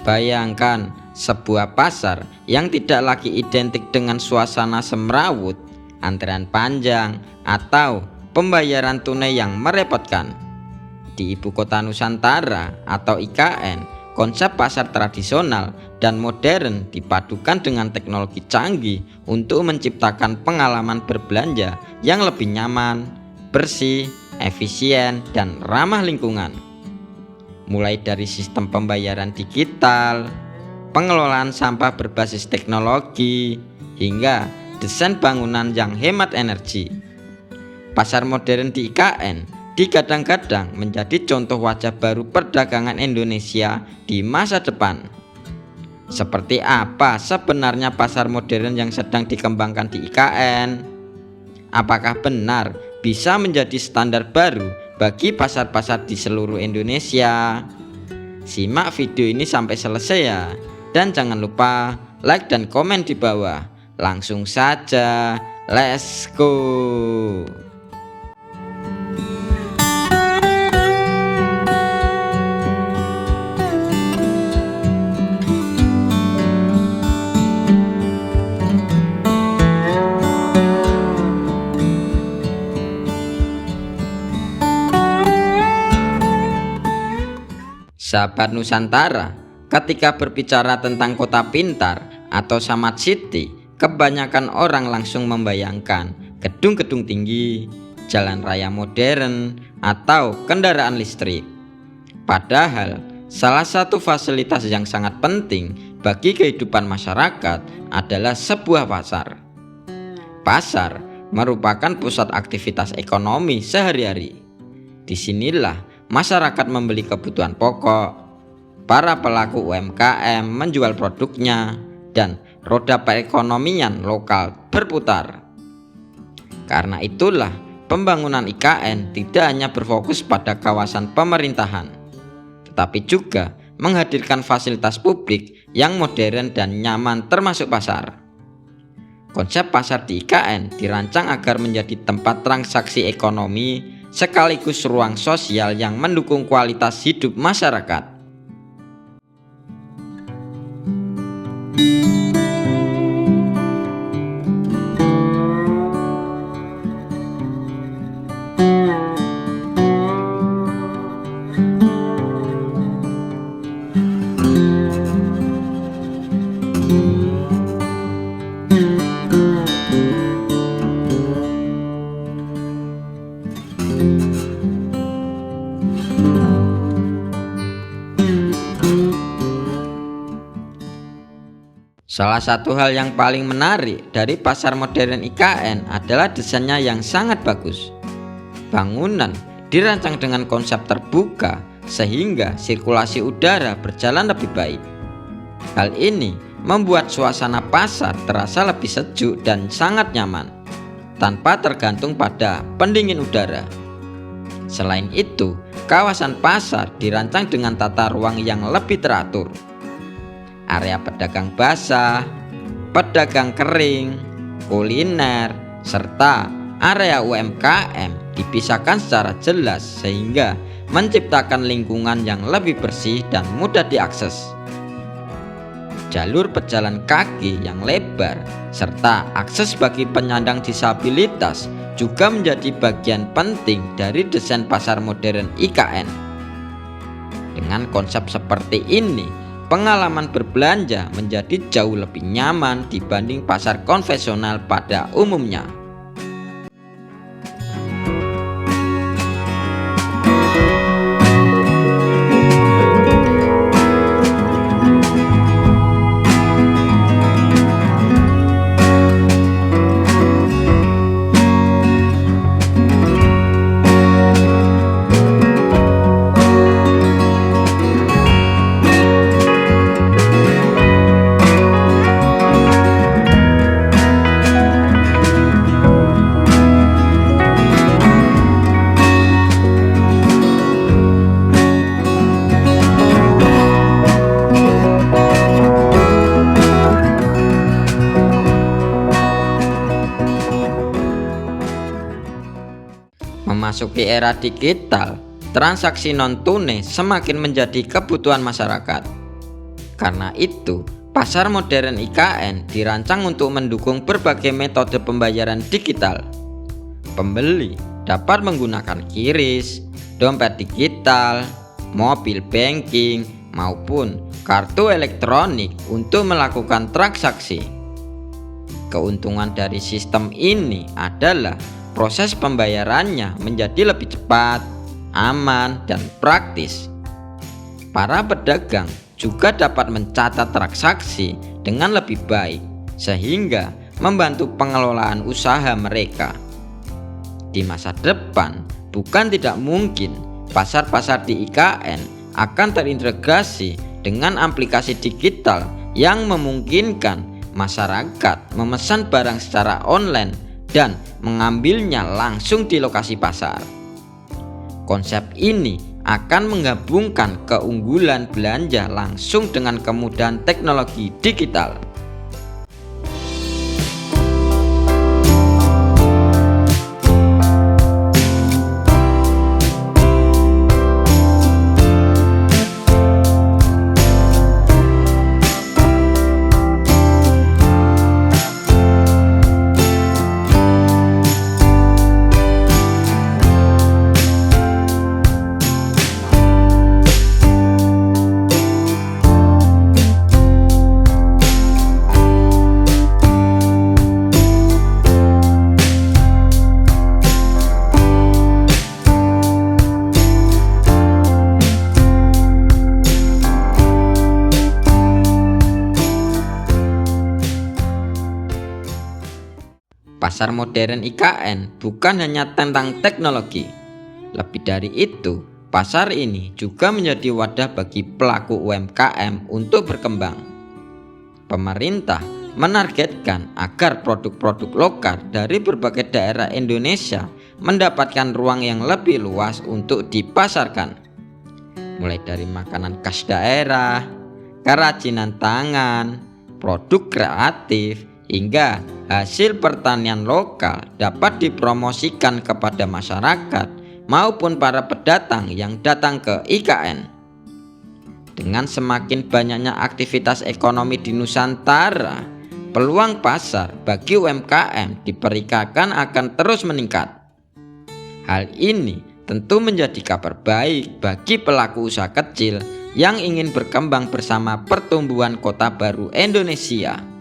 Bayangkan sebuah pasar yang tidak lagi identik dengan suasana semrawut, antrean panjang, atau pembayaran tunai yang merepotkan. Di ibu kota Nusantara atau IKN, konsep pasar tradisional dan modern dipadukan dengan teknologi canggih untuk menciptakan pengalaman berbelanja yang lebih nyaman, bersih, efisien, dan ramah lingkungan. Mulai dari sistem pembayaran digital, pengelolaan sampah berbasis teknologi, hingga desain bangunan yang hemat energi. Pasar modern di IKN digadang-gadang menjadi contoh wajah baru perdagangan Indonesia di masa depan. Seperti apa sebenarnya pasar modern yang sedang dikembangkan di IKN? Apakah benar bisa menjadi standar baru bagi pasar-pasar di seluruh Indonesia? Simak video ini sampai selesai ya. Dan jangan lupa like dan komen di bawah. Langsung saja, let's go. Sahabat Nusantara, ketika berbicara tentang kota pintar atau smart city, kebanyakan orang langsung membayangkan gedung-gedung tinggi, jalan raya modern, atau kendaraan listrik. Padahal, salah satu fasilitas yang sangat penting bagi kehidupan masyarakat adalah sebuah pasar. Pasar merupakan pusat aktivitas ekonomi sehari-hari. Disinilah masyarakat membeli kebutuhan pokok, para pelaku UMKM menjual produknya, dan roda perekonomian lokal berputar. Karena itulah pembangunan IKN tidak hanya berfokus pada kawasan pemerintahan, tetapi juga menghadirkan fasilitas publik yang modern dan nyaman termasuk pasar. Konsep pasar di IKN dirancang agar menjadi tempat transaksi ekonomi sekaligus ruang sosial yang mendukung kualitas hidup masyarakat. Salah satu hal yang paling menarik dari pasar modern IKN adalah desainnya yang sangat bagus. Bangunan dirancang dengan konsep terbuka sehingga sirkulasi udara berjalan lebih baik. Hal ini membuat suasana pasar terasa lebih sejuk dan sangat nyaman, tanpa tergantung pada pendingin udara. Selain itu, kawasan pasar dirancang dengan tata ruang yang lebih teratur. Area pedagang basah, pedagang kering, kuliner, serta area UMKM dipisahkan secara jelas sehingga menciptakan lingkungan yang lebih bersih dan mudah diakses. Jalur pejalan kaki yang lebar serta akses bagi penyandang disabilitas juga menjadi bagian penting dari desain pasar modern IKN. Dengan konsep seperti ini, pengalaman berbelanja menjadi jauh lebih nyaman dibanding pasar konvensional pada umumnya. Memasuki era digital, transaksi non-tunai semakin menjadi kebutuhan masyarakat. Karena itu, pasar modern IKN dirancang untuk mendukung berbagai metode pembayaran digital. Pembeli dapat menggunakan QRIS, dompet digital, mobil banking, maupun kartu elektronik untuk melakukan transaksi. Keuntungan dari sistem ini adalah proses pembayarannya menjadi lebih cepat, aman, dan praktis. Para pedagang juga dapat mencatat transaksi dengan lebih baik, sehingga membantu pengelolaan usaha mereka. Di masa depan, bukan tidak mungkin pasar-pasar di IKN akan terintegrasi dengan aplikasi digital yang memungkinkan masyarakat memesan barang secara online dan mengambilnya langsung di lokasi pasar. Konsep ini akan menggabungkan keunggulan belanja langsung dengan kemudahan teknologi digital. Pasar modern IKN bukan hanya tentang teknologi. Lebih dari itu, pasar ini juga menjadi wadah bagi pelaku UMKM untuk berkembang. Pemerintah menargetkan agar produk-produk lokal dari berbagai daerah Indonesia mendapatkan ruang yang lebih luas untuk dipasarkan. Mulai dari makanan khas daerah, kerajinan tangan, produk kreatif, hingga hasil pertanian lokal dapat dipromosikan kepada masyarakat maupun para pendatang yang datang ke IKN. Dengan semakin banyaknya aktivitas ekonomi di Nusantara, peluang pasar bagi UMKM diperkirakan akan terus meningkat. Hal ini tentu menjadi kabar baik bagi pelaku usaha kecil yang ingin berkembang bersama pertumbuhan kota baru Indonesia.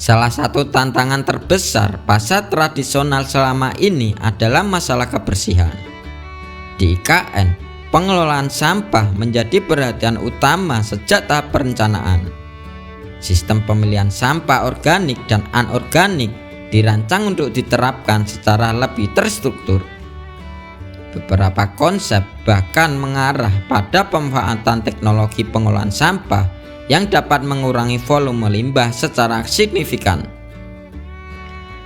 Salah satu tantangan terbesar pasar tradisional selama ini adalah masalah kebersihan. Di IKN, pengelolaan sampah menjadi perhatian utama sejak tahap perencanaan. Sistem pemilihan sampah organik dan anorganik dirancang untuk diterapkan secara lebih terstruktur. Beberapa konsep bahkan mengarah pada pemanfaatan teknologi pengolahan sampah yang dapat mengurangi volume limbah secara signifikan.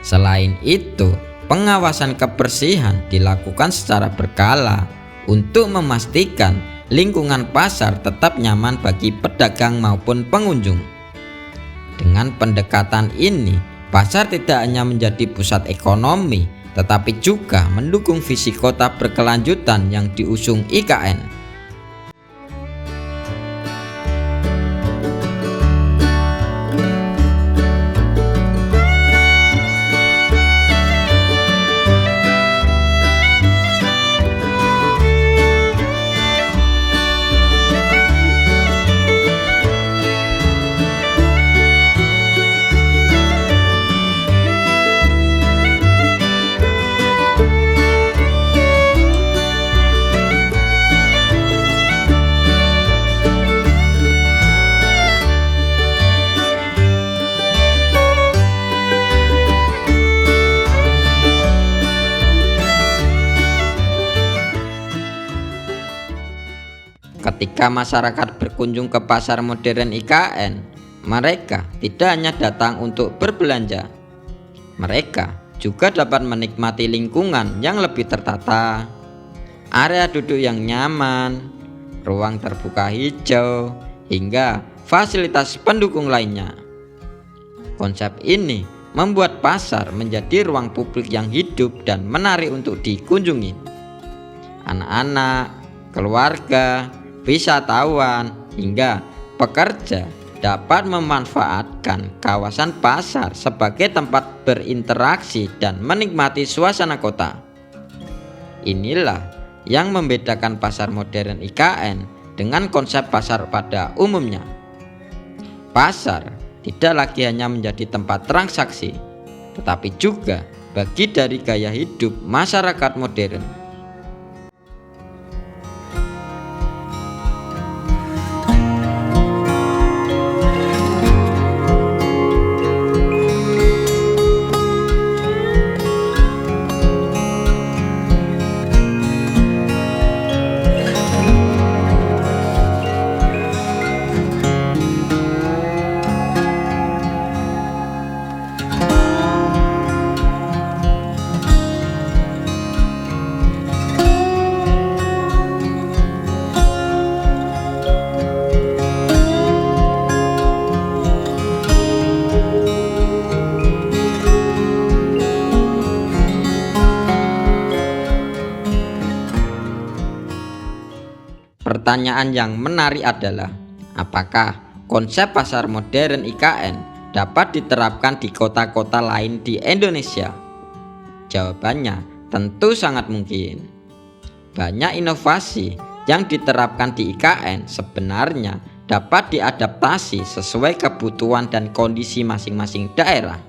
Selain itu, pengawasan kebersihan dilakukan secara berkala untuk memastikan lingkungan pasar tetap nyaman bagi pedagang maupun pengunjung. Dengan pendekatan ini, pasar tidak hanya menjadi pusat ekonomi, tetapi juga mendukung visi kota berkelanjutan yang diusung IKN. Ketika masyarakat berkunjung ke pasar modern IKN, mereka tidak hanya datang untuk berbelanja. Mereka juga dapat menikmati lingkungan yang lebih tertata, area duduk yang nyaman, ruang terbuka hijau, hingga fasilitas pendukung lainnya. Konsep ini membuat pasar menjadi ruang publik yang hidup dan menarik untuk dikunjungi. Anak-anak, keluarga, wisatawan, hingga pekerja dapat memanfaatkan kawasan pasar sebagai tempat berinteraksi dan menikmati suasana kota. Inilah yang membedakan pasar modern IKN dengan konsep pasar pada umumnya. Pasar tidak lagi hanya menjadi tempat transaksi, tetapi juga bagian dari gaya hidup masyarakat modern. Pertanyaan yang menarik adalah, apakah konsep pasar modern IKN dapat diterapkan di kota-kota lain di Indonesia? Jawabannya tentu sangat mungkin. Banyak inovasi yang diterapkan di IKN sebenarnya dapat diadaptasi sesuai kebutuhan dan kondisi masing-masing daerah.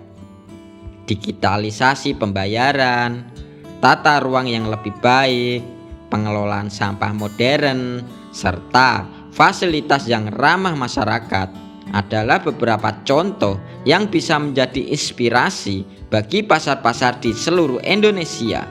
Digitalisasi pembayaran, tata ruang yang lebih baik, pengelolaan sampah modern, serta fasilitas yang ramah masyarakat adalah beberapa contoh yang bisa menjadi inspirasi bagi pasar-pasar di seluruh Indonesia.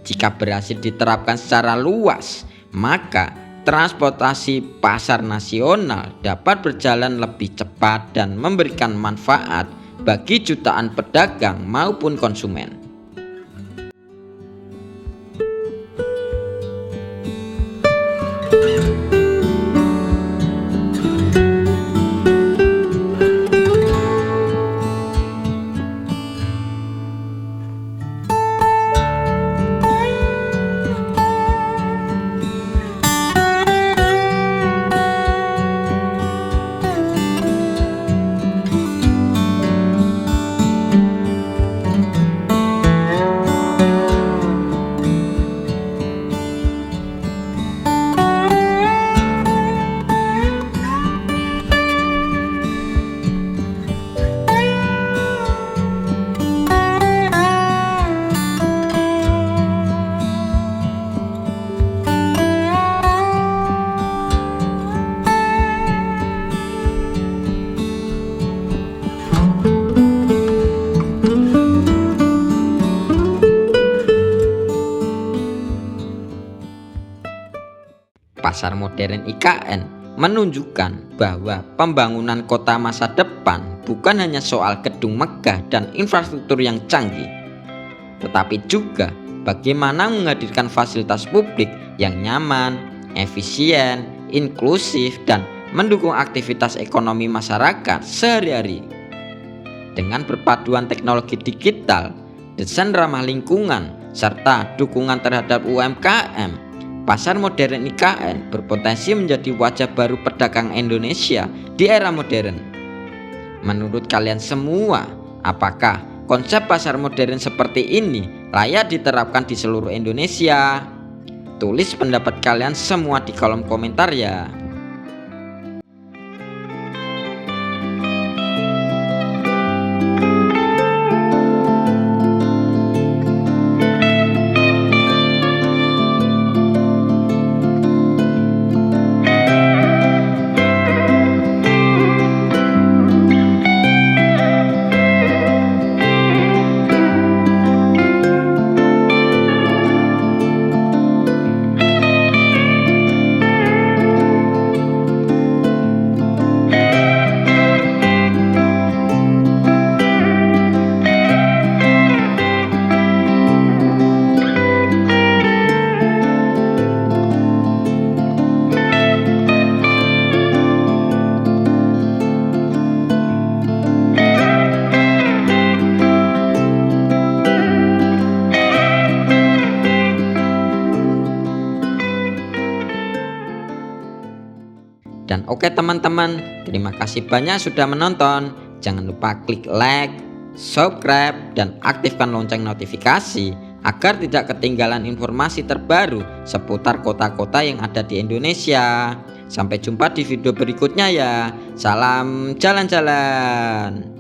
Jika berhasil diterapkan secara luas, maka transportasi pasar nasional dapat berjalan lebih cepat dan memberikan manfaat bagi jutaan pedagang maupun konsumen. Pasar modern IKN menunjukkan bahwa pembangunan kota masa depan bukan hanya soal gedung megah dan infrastruktur yang canggih, tetapi juga bagaimana menghadirkan fasilitas publik yang nyaman, efisien, inklusif, dan mendukung aktivitas ekonomi masyarakat sehari-hari. Dengan perpaduan teknologi digital, desain ramah lingkungan, serta dukungan terhadap UMKM, pasar modern IKN berpotensi menjadi wajah baru pedagang Indonesia di era modern. Menurut kalian semua, apakah konsep pasar modern seperti ini layak diterapkan di seluruh Indonesia? Tulis pendapat kalian semua di kolom komentar ya. Dan oke teman-teman, terima kasih banyak sudah menonton. Jangan lupa klik like, subscribe, dan aktifkan lonceng notifikasi agar tidak ketinggalan informasi terbaru seputar kota-kota yang ada di Indonesia. Sampai jumpa di video berikutnya ya. Salam jalan-jalan.